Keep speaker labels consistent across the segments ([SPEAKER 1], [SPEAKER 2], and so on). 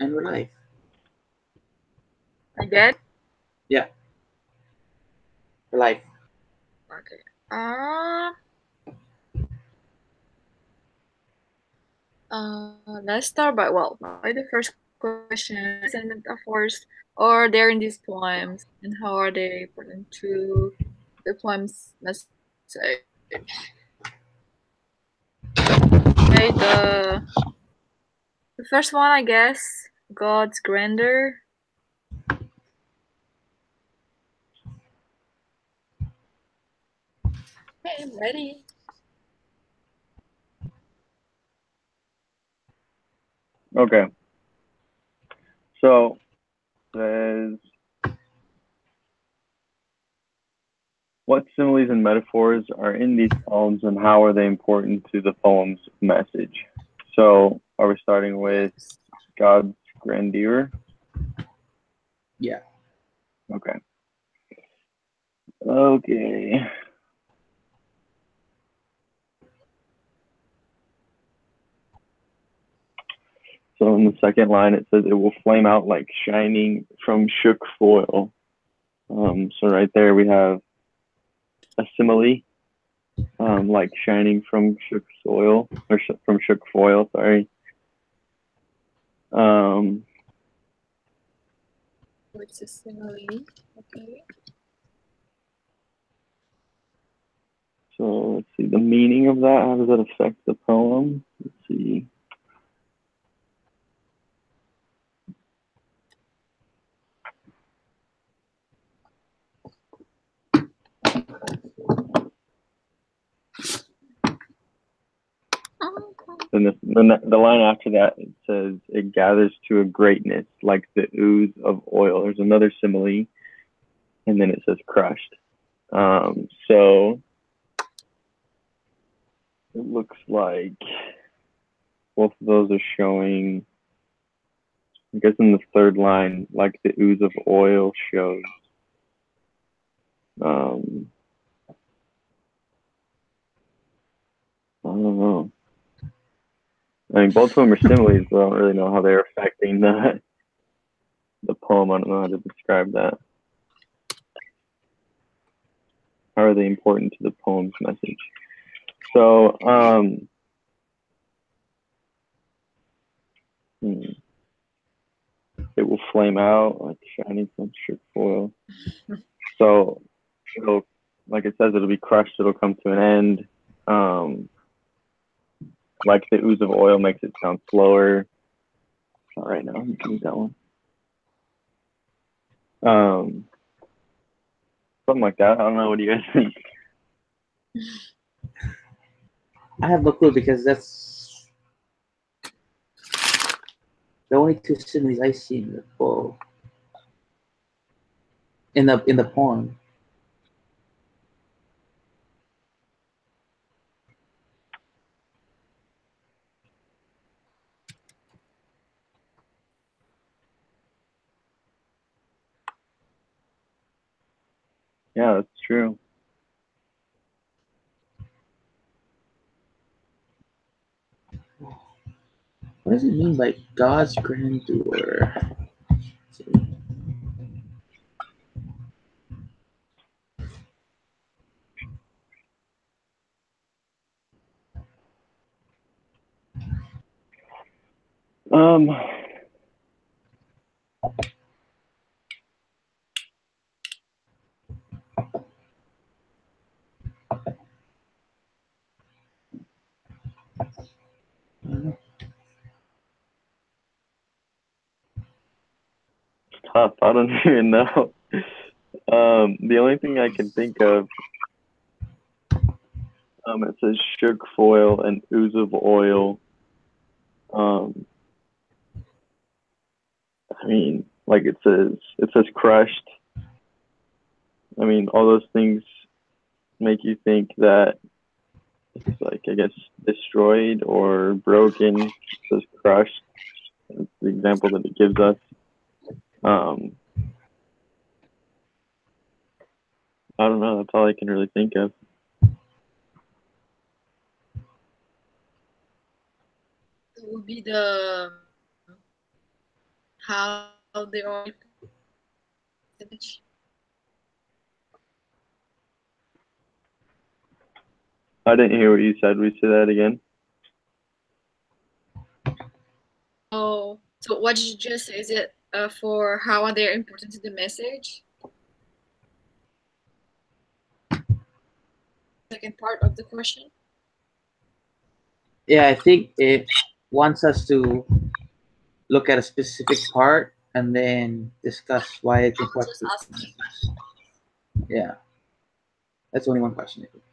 [SPEAKER 1] and we're live.
[SPEAKER 2] I get.
[SPEAKER 1] Yeah, we're live.
[SPEAKER 2] Okay. Let's start by by the first question: and metaphors are there in these poems, and how are they important to the poem's message? Okay, the first one, I guess, God's grandeur. Okay, I'm ready.
[SPEAKER 3] Okay. So says, what similes and metaphors are in these poems, and how are they important to the poem's message? So are we starting with God's grandeur?
[SPEAKER 1] Yeah.
[SPEAKER 3] Okay. Okay. So in the second line, it says, it will flame out like shining from shook foil. So right there we have a simile, like shining from shook soil, or from shook foil, sorry.
[SPEAKER 2] What's a simile? Okay.
[SPEAKER 3] So let's see the meaning of that. How does that affect the poem? Let's see. Then the line after that, it says, it gathers to a greatness like the ooze of oil. There's another simile, and then it says crushed. So it looks like both of those are showing, I guess in the third line, like the ooze of oil shows. I don't know. I mean, both of them are similes, but I don't really know how they're affecting the poem. I don't know how to describe that. How are they important to the poem's message? So, it will flame out like shining from shook foil. So, it'll, like it says, it'll be crushed. It'll come to an end. Like the ooze of oil makes it sound slower. Not right now. You can use that one. Something like that. I don't know. What do you guys think?
[SPEAKER 1] I have no clue because that's the only two similes I see in the poem. In the poem.
[SPEAKER 3] Yeah, that's true.
[SPEAKER 1] What does it mean by God's grandeur?
[SPEAKER 3] Tough. I don't even know. The only thing I can think of, it says shook foil and ooze of oil. I mean, like it says crushed. I mean, all those things make you think that it's like, I guess, destroyed or broken. It says crushed. That's the example that it gives us. I don't know. That's all I can really think of.
[SPEAKER 2] It would be the how they are message.
[SPEAKER 3] I didn't hear what you said. We say that again.
[SPEAKER 2] So what did you just say? Is it for how are they important to the message? Second part of the question.
[SPEAKER 1] Yeah, I think it wants us to look at a specific part and then discuss why it's
[SPEAKER 2] I'm
[SPEAKER 1] important
[SPEAKER 2] just
[SPEAKER 1] to the
[SPEAKER 2] asking.
[SPEAKER 1] message. Yeah, that's only one question. I think.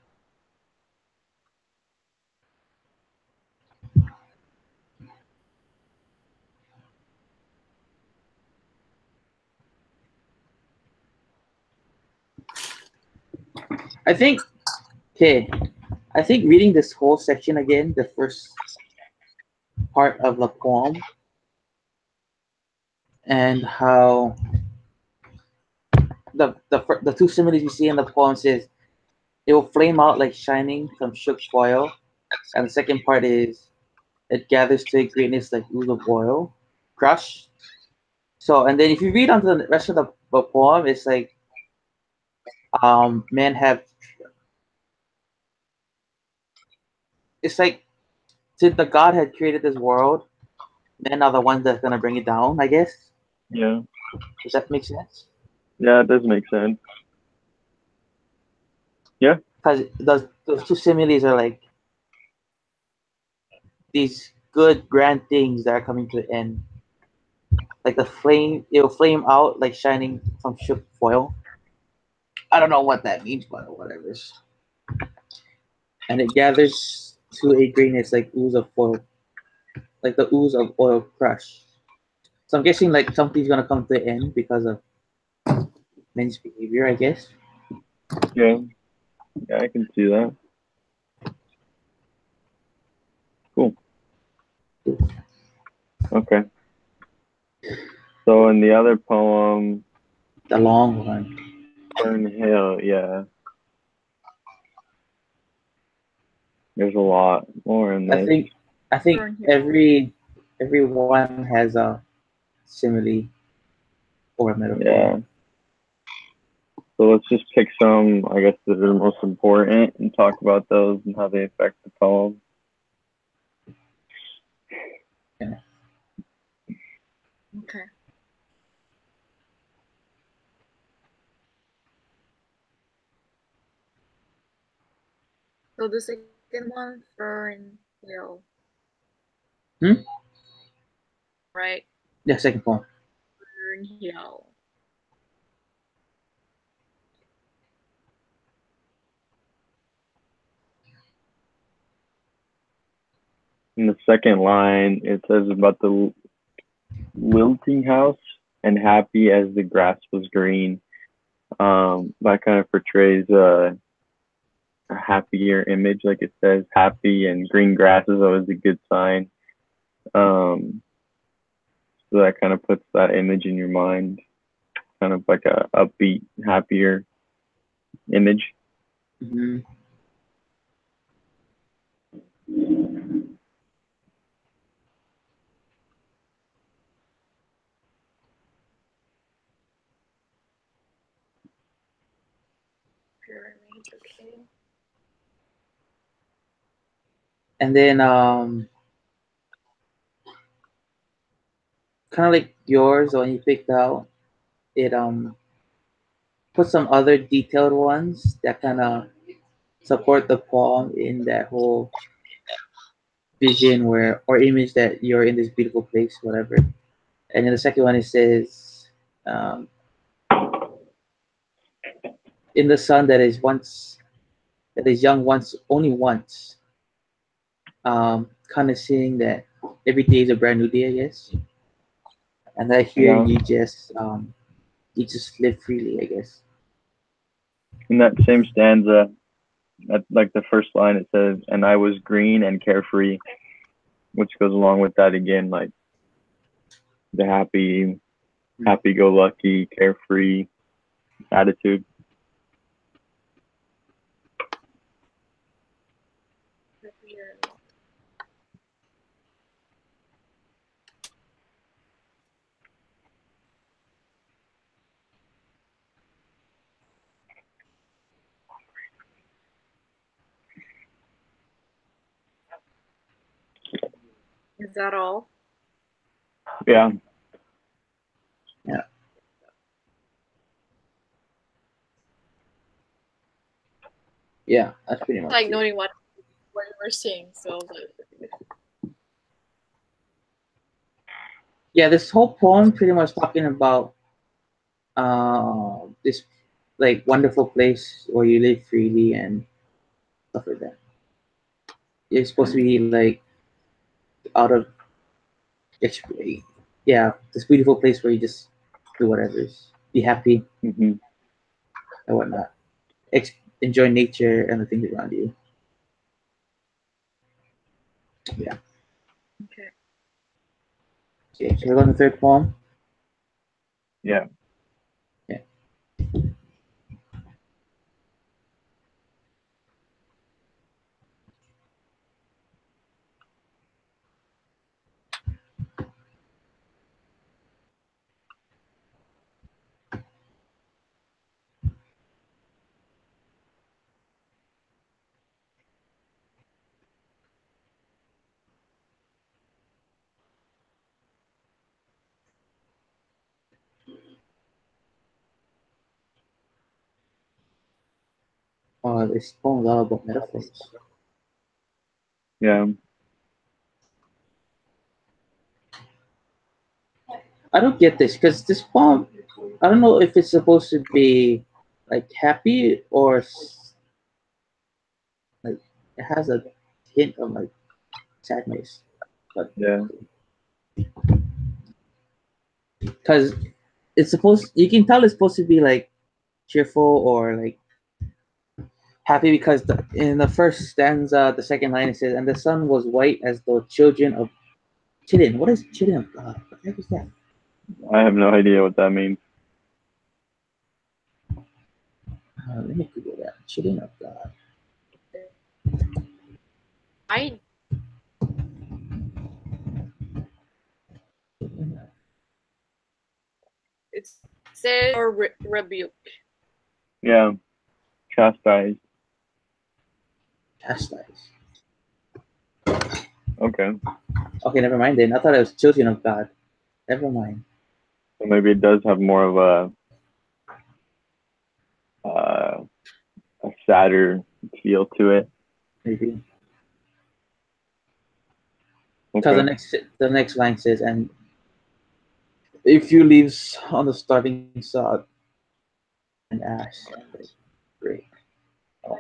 [SPEAKER 1] I think. Okay, I think reading this whole section again, the first part of the poem, and how the two similes you see in the poem says it will flame out like shining from shook foil, and the second part is it gathers to a greatness like ooze of oil, crush. So, and then if you read on to the rest of the poem, it's like men have. It's like since the God had created this world, men are the ones that's gonna bring it down. I guess.
[SPEAKER 3] Yeah.
[SPEAKER 1] Does that make sense?
[SPEAKER 3] Yeah, it does make sense. Yeah.
[SPEAKER 1] Because those two similes are like these good grand things that are coming to an end. Like the flame, it will flame out like shining from shook foil. I don't know what that means, but whatever. And it gathers to a greenness like ooze of oil, like the ooze of oil crush. So I'm guessing like something's gonna come to an end because of men's behavior, I guess.
[SPEAKER 3] Yeah. Yeah, I can see that. Cool. Okay. So in the other poem,
[SPEAKER 1] The long one.
[SPEAKER 3] Burn Hill, yeah, there's a lot more in
[SPEAKER 1] I
[SPEAKER 3] this.
[SPEAKER 1] think I think
[SPEAKER 2] Burn here.
[SPEAKER 1] everyone has a simile or a metaphor.
[SPEAKER 3] Yeah. So let's just pick some, I guess, that are the most important and talk about those and how they affect the poem.
[SPEAKER 1] Yeah.
[SPEAKER 2] Okay. So the second one, Fern Hill,
[SPEAKER 1] Hmm?
[SPEAKER 2] right?
[SPEAKER 1] Yeah, second poem.
[SPEAKER 2] Fern Hill.
[SPEAKER 3] In the second line, it says about the wilting house and happy as the grass was green. That kind of portrays a happier image, like it says happy and green grass is always a good sign. Um, so that kind of puts that image in your mind, kind of like a upbeat, happier image.
[SPEAKER 1] Mm-hmm.
[SPEAKER 2] Pyramid, okay.
[SPEAKER 1] And then kind of like yours when you picked out it put some other detailed ones that kind of support the poem in that whole vision where or image that you're in this beautiful place, whatever. And then the second one it says, um, in the sun that is young once only once. Kind of seeing that every day is a brand new day, I guess. And that here
[SPEAKER 3] Yeah.
[SPEAKER 1] you just live freely, I guess.
[SPEAKER 3] In that same stanza, at like the first line, it says, "And I was green and carefree," which goes along with that again, like the happy-go-lucky, carefree attitude.
[SPEAKER 2] Is that all?
[SPEAKER 3] Yeah.
[SPEAKER 1] Yeah, yeah, that's pretty much
[SPEAKER 2] Like
[SPEAKER 1] it.
[SPEAKER 2] noting what you were seeing. So like,
[SPEAKER 1] Yeah, this whole poem pretty much talking about this like wonderful place where you live freely and stuff like that. You're supposed to be like out of yeah, this beautiful place where you just do whatever, be happy
[SPEAKER 3] Hmm.
[SPEAKER 1] and whatnot, Ex- enjoy nature and the things around you. Yeah.
[SPEAKER 2] okay.
[SPEAKER 1] Okay, so we're on the third poem.
[SPEAKER 3] Yeah.
[SPEAKER 1] Yeah. This poem is all about metaphors.
[SPEAKER 3] Yeah.
[SPEAKER 1] I don't get this because this poem, I don't know if it's supposed to be like happy or like it has a hint of like sadness, but
[SPEAKER 3] Yeah.
[SPEAKER 1] because it's supposed, you can tell it's supposed to be like cheerful or like happy because in the first stanza, the second line it says, "And the sun was white as though children of children." What is children of God? What the heck is that?
[SPEAKER 3] I have no idea what that means.
[SPEAKER 1] Let me Google that. Children of God.
[SPEAKER 2] I it says or rebuke.
[SPEAKER 3] Yeah. Chastise.
[SPEAKER 1] Chastise.
[SPEAKER 3] Okay.
[SPEAKER 1] Okay, never mind then. I thought it was children of God. Never mind.
[SPEAKER 3] So maybe it does have more of a sadder feel to it.
[SPEAKER 1] Maybe because
[SPEAKER 3] Okay.
[SPEAKER 1] the next line says, "And a few leaves on the starting sod and ash." Like, great. Oh,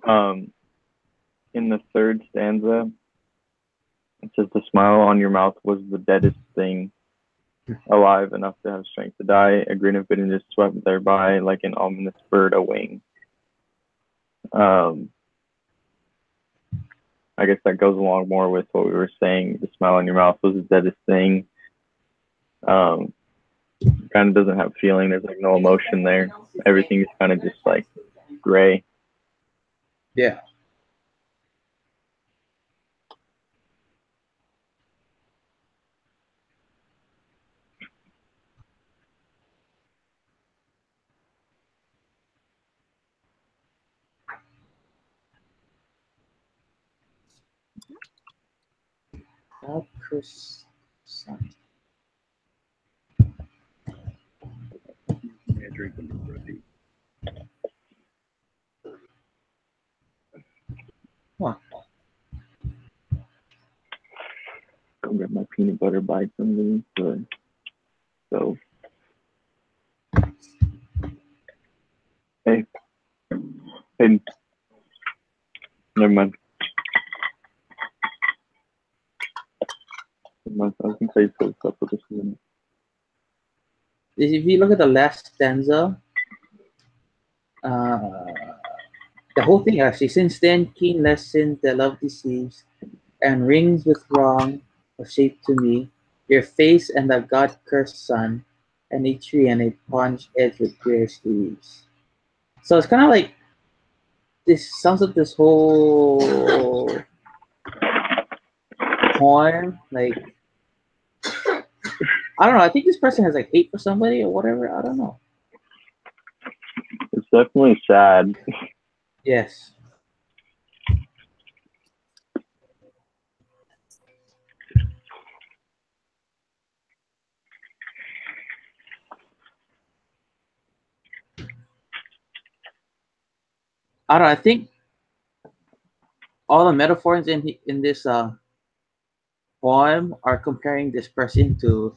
[SPEAKER 3] Um, in the third stanza, it says the smile on your mouth was the deadest thing alive enough to have strength to die. A grin of bitterness swept thereby like an ominous bird a wing. Um, I guess that goes along more with what we were saying. The smile on your mouth was the deadest thing. Um, kind of doesn't have feeling. There's like no emotion there. Everything is kind of just like gray.
[SPEAKER 1] yeah. God cursed son. Huh.
[SPEAKER 3] Go grab my peanut butter bites from the stove. Hey, hey, never mind. Never mind. I was gonna say so stuff with this one.
[SPEAKER 1] If you look at the last stanza, uh, the whole thing actually. Since then, keen lessons that love deceives, and rings with wrong of shape to me. Your face and the God cursed sun, and a tree and a punch edged with grass leaves. So it's kind of like this sounds like this whole poem. Like I don't know. I think this person has like hate for somebody or whatever. I don't know.
[SPEAKER 3] It's definitely sad.
[SPEAKER 1] Yes. I don't know, I think all the metaphors in this poem are comparing this person to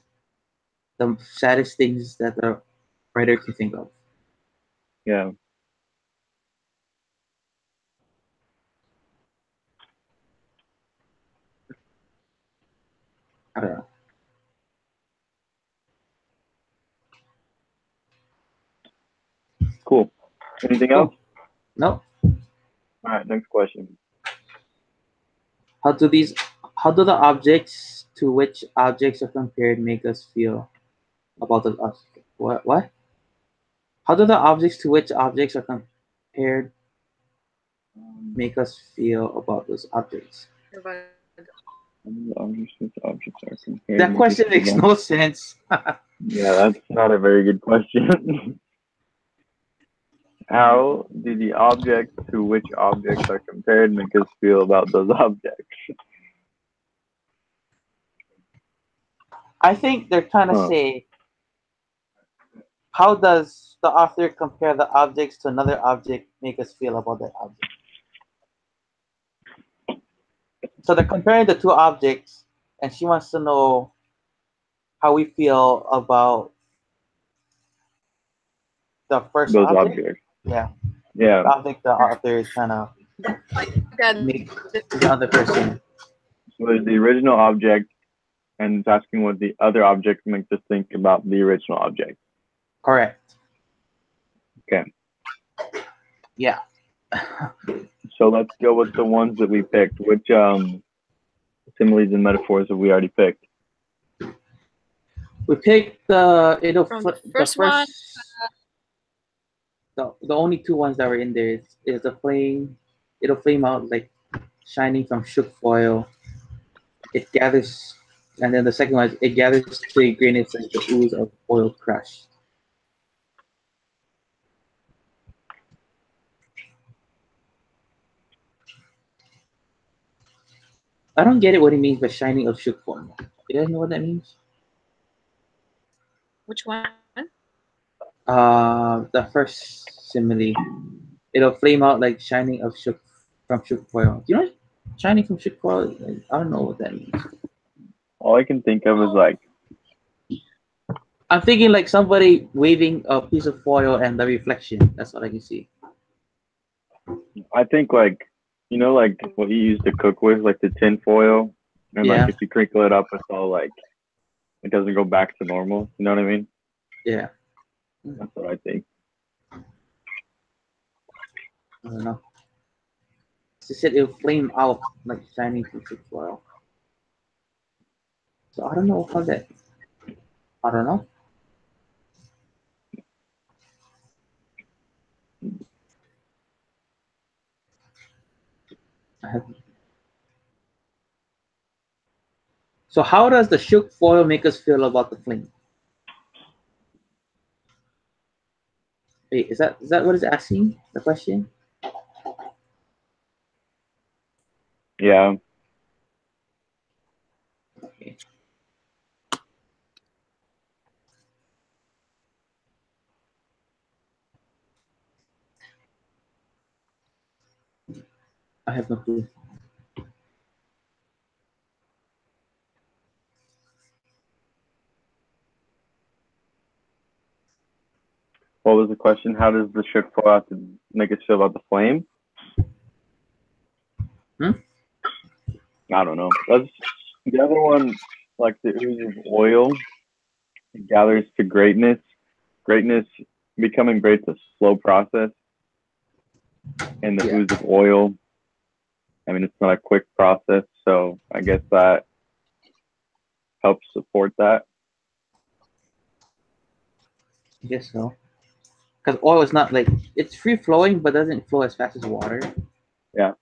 [SPEAKER 1] the saddest things that the writer can think of.
[SPEAKER 3] Yeah,
[SPEAKER 1] I don't know.
[SPEAKER 3] cool. Anything else?
[SPEAKER 1] Oh no.
[SPEAKER 3] All right, next question.
[SPEAKER 1] How do these how do the objects to which objects are compared make us feel about the what? How do the objects to which objects are compared make us feel about those objects?
[SPEAKER 2] Provide.
[SPEAKER 3] Objects with objects are compared
[SPEAKER 1] That
[SPEAKER 3] make us
[SPEAKER 1] question
[SPEAKER 3] feel
[SPEAKER 1] makes
[SPEAKER 3] about.
[SPEAKER 1] no sense.
[SPEAKER 3] Yeah, that's not a very good question. How do the objects to which objects are compared make us feel about those objects?
[SPEAKER 1] I think they're trying to
[SPEAKER 3] Huh.
[SPEAKER 1] say, how does the author compare the objects to another object make us feel about that object? So they're comparing the two objects, and she wants to know how we feel about the first
[SPEAKER 3] Those
[SPEAKER 1] object.
[SPEAKER 3] objects.
[SPEAKER 1] Yeah,
[SPEAKER 3] Yeah.
[SPEAKER 1] the object the author is trying to
[SPEAKER 2] That
[SPEAKER 1] make
[SPEAKER 2] like
[SPEAKER 1] the other person.
[SPEAKER 3] So there's the original object, and it's asking what the other object makes us think about the original object.
[SPEAKER 1] Correct.
[SPEAKER 3] Okay.
[SPEAKER 1] Yeah.
[SPEAKER 3] So let's go with the ones that we picked. Which similes and metaphors have we already picked?
[SPEAKER 1] We picked
[SPEAKER 2] from the
[SPEAKER 1] the
[SPEAKER 2] first one.
[SPEAKER 1] first the only two ones that were in there is the flame. It'll flame out like shining from shook foil. It gathers, and then the second one is it gathers to a grayness like the ooze of oil crushed. I don't get it what he means by shining of shook foil. You guys know what that means?
[SPEAKER 2] Which one?
[SPEAKER 1] The first simile. It'll flame out like shining of shook from shook foil. Do you know shining from shook foil? I don't know what that means.
[SPEAKER 3] All I can think of is like,
[SPEAKER 1] I'm thinking like somebody waving a piece of foil and the reflection. That's what I can see.
[SPEAKER 3] I think like, like what you use to cook with, like the tin foil, and like
[SPEAKER 1] Yeah,
[SPEAKER 3] if you crinkle it up, it's all like it doesn't go back to normal. You know what I mean?
[SPEAKER 1] yeah.
[SPEAKER 3] That's what I think.
[SPEAKER 1] I don't know. She said it'll flame out like shining from shook foil. So I don't know how that. I don't know. I have, so how does the shook foil make us feel about the flame? Wait, is that what it's asking? The question?
[SPEAKER 3] Yeah.
[SPEAKER 1] Okay. I have no clue.
[SPEAKER 3] What was the question? How does the shook fall out to make us feel about the flame?
[SPEAKER 1] Hmm?
[SPEAKER 3] I don't know. That's the other one, like the ooze of oil. It gathers to greatness. Greatness becoming great's a slow process, and the
[SPEAKER 1] Yeah,
[SPEAKER 3] ooze of oil. I mean, it's not a quick process, so I guess that helps support that.
[SPEAKER 1] I guess so. Because oil is not like it's free flowing, but doesn't flow as fast as water.
[SPEAKER 3] Yeah,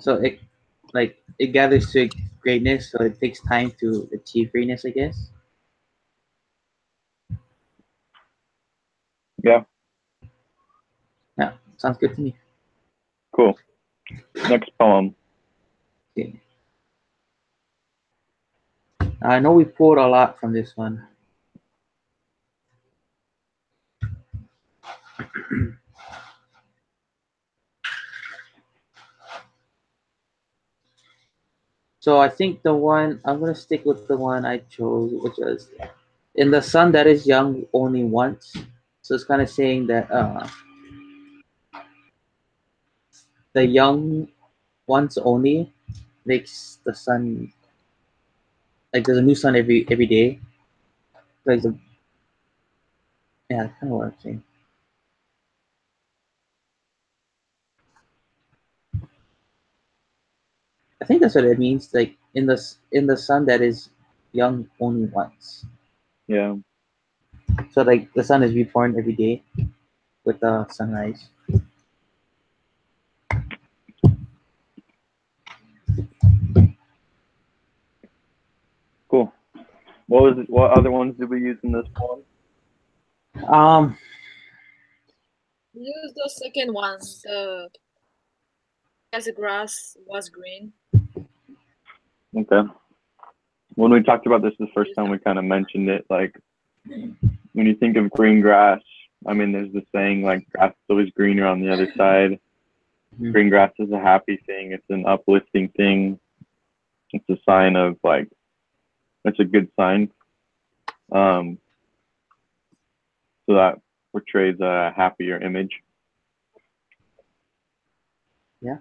[SPEAKER 1] So it gathers to greatness, so it takes time to achieve greatness. I guess.
[SPEAKER 3] yeah,
[SPEAKER 1] Yeah, sounds good to me.
[SPEAKER 3] cool. Next poem.
[SPEAKER 1] Okay. I know we pulled a lot from this one. So I think the one I'm gonna stick with the one I chose, which is in the sun that is young only once. So it's kind of saying that the young once only makes the sun like there's a new sun every day. Like the yeah, that's kind of what I'm saying. I think that's what it means. Like in the sun that is young only once.
[SPEAKER 3] Yeah,
[SPEAKER 1] So like the sun is reborn every day with the sunrise.
[SPEAKER 3] cool. What was it, what other ones did we use in this poem?
[SPEAKER 1] Um,
[SPEAKER 2] Use the second one. The as the grass was green.
[SPEAKER 3] Okay. When we talked about this the first
[SPEAKER 2] Use
[SPEAKER 3] time,
[SPEAKER 2] that.
[SPEAKER 3] we kind of mentioned it. Like when you think of green grass, I mean, there's the saying like grass is always greener on the other side.
[SPEAKER 1] mhm,
[SPEAKER 3] Green grass is a happy thing. It's an uplifting thing. It's a sign of like it's a good sign. Um, so that portrays a happier image.
[SPEAKER 1] yeah,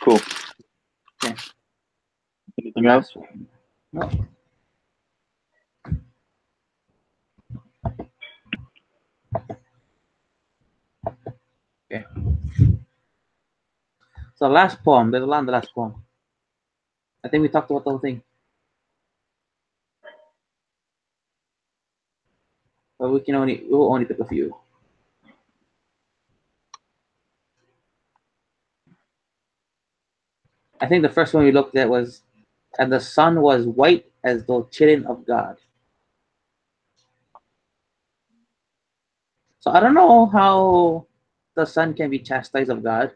[SPEAKER 3] Cool.
[SPEAKER 1] okay. The
[SPEAKER 3] Anything else?
[SPEAKER 1] last one. No, okay. So last poem. There's a lot in the last poem. I think we talked about the whole thing, but we'll only pick a few. I think the first one we looked at was, and the sun was white as though children of God. So I don't know how the sun can be chastised of God,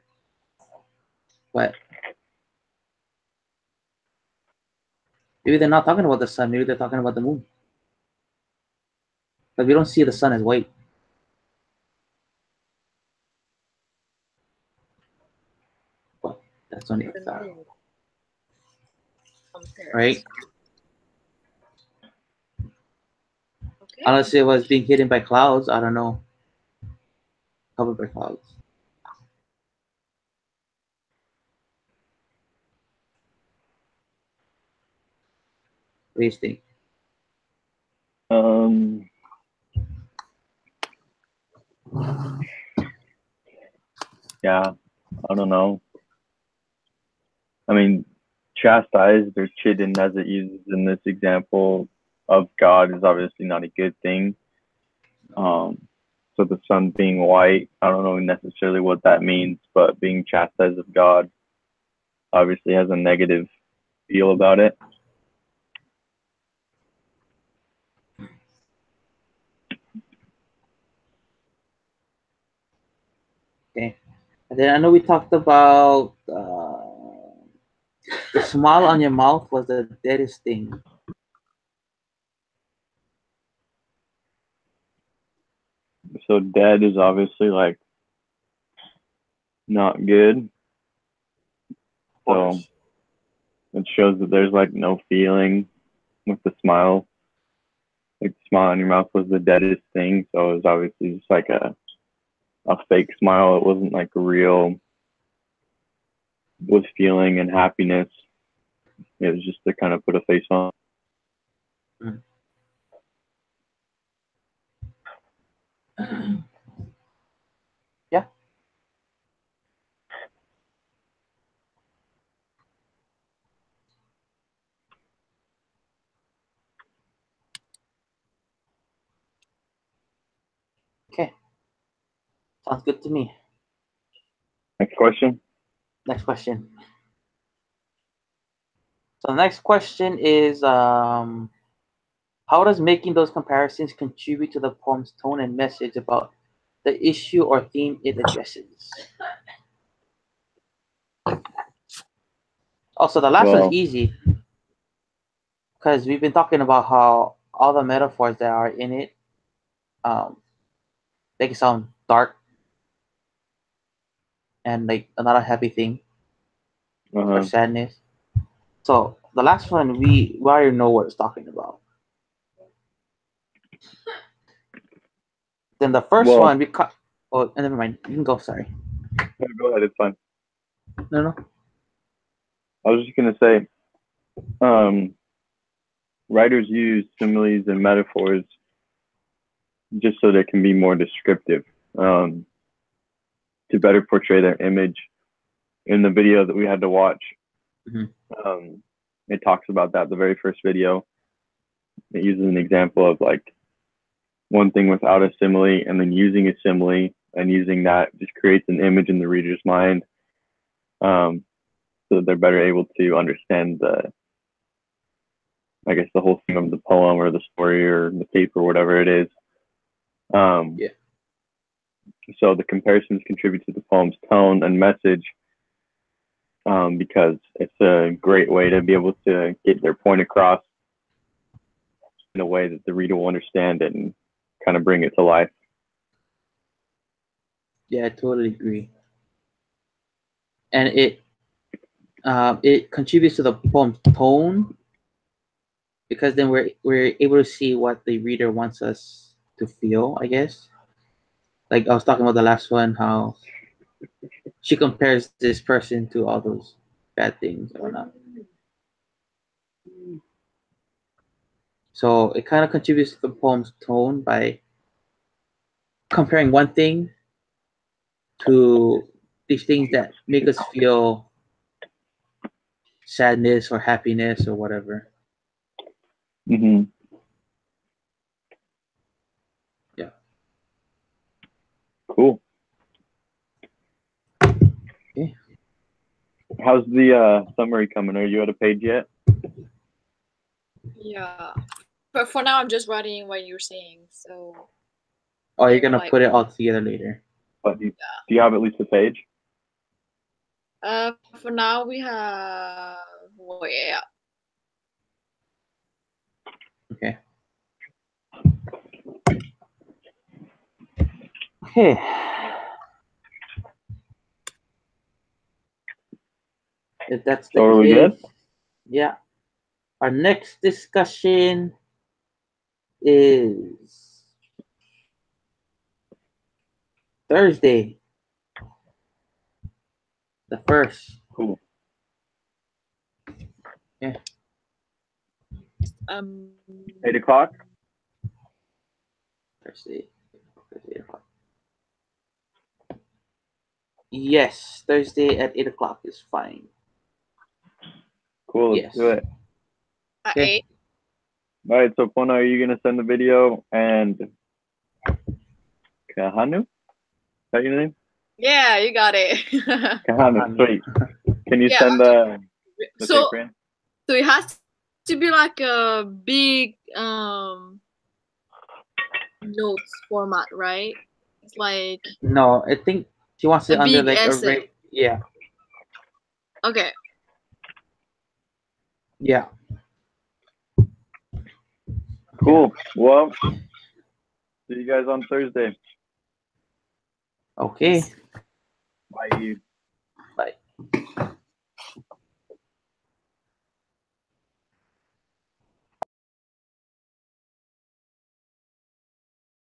[SPEAKER 1] but maybe they're not talking about the sun. Maybe they're talking about the moon. But we don't see the sun as white, but that's only a
[SPEAKER 2] The
[SPEAKER 1] thought,
[SPEAKER 2] moon
[SPEAKER 1] right?
[SPEAKER 2] compares. Okay.
[SPEAKER 1] Unless it was being hidden by clouds. I don't know, covered by clouds. What do you think?
[SPEAKER 3] Um, yeah, I don't know. I mean, chastised or chidden, as it uses in this example of God, is obviously not a good thing. Um, so the sun being white, I don't know necessarily what that means, but being chastised of God obviously has a negative feel about it.
[SPEAKER 1] Okay. And then I know we talked about the smile on your mouth was the deadest thing.
[SPEAKER 3] So dead is obviously like not good.
[SPEAKER 1] Of
[SPEAKER 3] So
[SPEAKER 1] course.
[SPEAKER 3] it shows that there's like no feeling with the smile. Like the smile on your mouth was the deadest thing. So it was obviously just like a fake smile. It wasn't like real with feeling and happiness. It was just to kind of put a face on.
[SPEAKER 1] Yeah. Okay. Sounds good to me.
[SPEAKER 3] Next question.
[SPEAKER 1] Next question. So the next question is How does making those comparisons contribute to the poem's tone and message about the issue or theme it addresses? Also, the last one's
[SPEAKER 3] Well,
[SPEAKER 1] easy because we've been talking about how all the metaphors that are in it um, make it sound dark and like not a happy thing or
[SPEAKER 3] uh-huh.
[SPEAKER 1] sadness. So the last one we already know what it's talking about. Then the first
[SPEAKER 3] Well,
[SPEAKER 1] one we cut. Oh, never mind. You can go. Sorry.
[SPEAKER 3] no, go ahead. It's fine.
[SPEAKER 1] No, no.
[SPEAKER 3] I was just gonna say, um, writers use similes and metaphors just so they can be more descriptive, um, to better portray their image. In the video that we had to watch,
[SPEAKER 1] Hmm.
[SPEAKER 3] um, it talks about that. The very first video, it uses an example of like one thing without a simile, and then using a simile, and using that just creates an image in the reader's mind, um, so that they're better able to understand I guess, the whole theme of the poem or the story or the paper, whatever it is. Um,
[SPEAKER 1] Yeah.
[SPEAKER 3] so the comparisons contribute to the poem's tone and message, because it's a great way to be able to get their point across in a way that the reader will understand it and kind of bring it to life.
[SPEAKER 1] Yeah, I totally agree. And it contributes to the poem's tone because then we're able to see what the reader wants us to feel. I guess. Like I was talking about the last one, how she compares this person to all those bad things or not. So it kind of contributes to the poem's tone by comparing one thing to these things that make us feel sadness or happiness or whatever.
[SPEAKER 3] Mm-hmm.
[SPEAKER 1] Yeah.
[SPEAKER 3] Cool.
[SPEAKER 1] Okay.
[SPEAKER 3] How's the summary coming? Are you at a page yet?
[SPEAKER 2] Yeah. But for now, I'm just writing what you're saying. So
[SPEAKER 1] Oh, you're
[SPEAKER 2] they're
[SPEAKER 1] gonna
[SPEAKER 2] like,
[SPEAKER 1] put it all together later.
[SPEAKER 3] But do you have at least a page?
[SPEAKER 2] for now we have. Oh yeah.
[SPEAKER 1] Okay. Okay. If that's the
[SPEAKER 3] So are we good?
[SPEAKER 1] case, yeah. Our next discussion is Thursday, the first.
[SPEAKER 3] Cool.
[SPEAKER 1] Yeah,
[SPEAKER 2] Um.
[SPEAKER 3] 8 o'clock?
[SPEAKER 1] Thursday. Thursday 8 o'clock. Yes, Thursday at 8 o'clock is fine.
[SPEAKER 3] Cool, let's do
[SPEAKER 1] Yes.
[SPEAKER 3] it.
[SPEAKER 2] At
[SPEAKER 1] Okay.
[SPEAKER 2] 8.
[SPEAKER 3] All right, so Pona, are you going to send the video? And Kahanu? Is that your name?
[SPEAKER 2] Yeah, you got it.
[SPEAKER 3] Kahanu, sweet. Can you
[SPEAKER 2] Yeah.
[SPEAKER 3] send the
[SPEAKER 2] So
[SPEAKER 3] paper in?
[SPEAKER 2] so it has to be like a big notes format, right? It's like
[SPEAKER 1] No, I think she wants
[SPEAKER 2] a
[SPEAKER 1] it under
[SPEAKER 2] big
[SPEAKER 1] like a
[SPEAKER 2] essay.
[SPEAKER 1] yeah,
[SPEAKER 2] Okay.
[SPEAKER 1] yeah, yeah.
[SPEAKER 3] Cool. Well, see you guys on Thursday.
[SPEAKER 1] Okay.
[SPEAKER 3] Bye.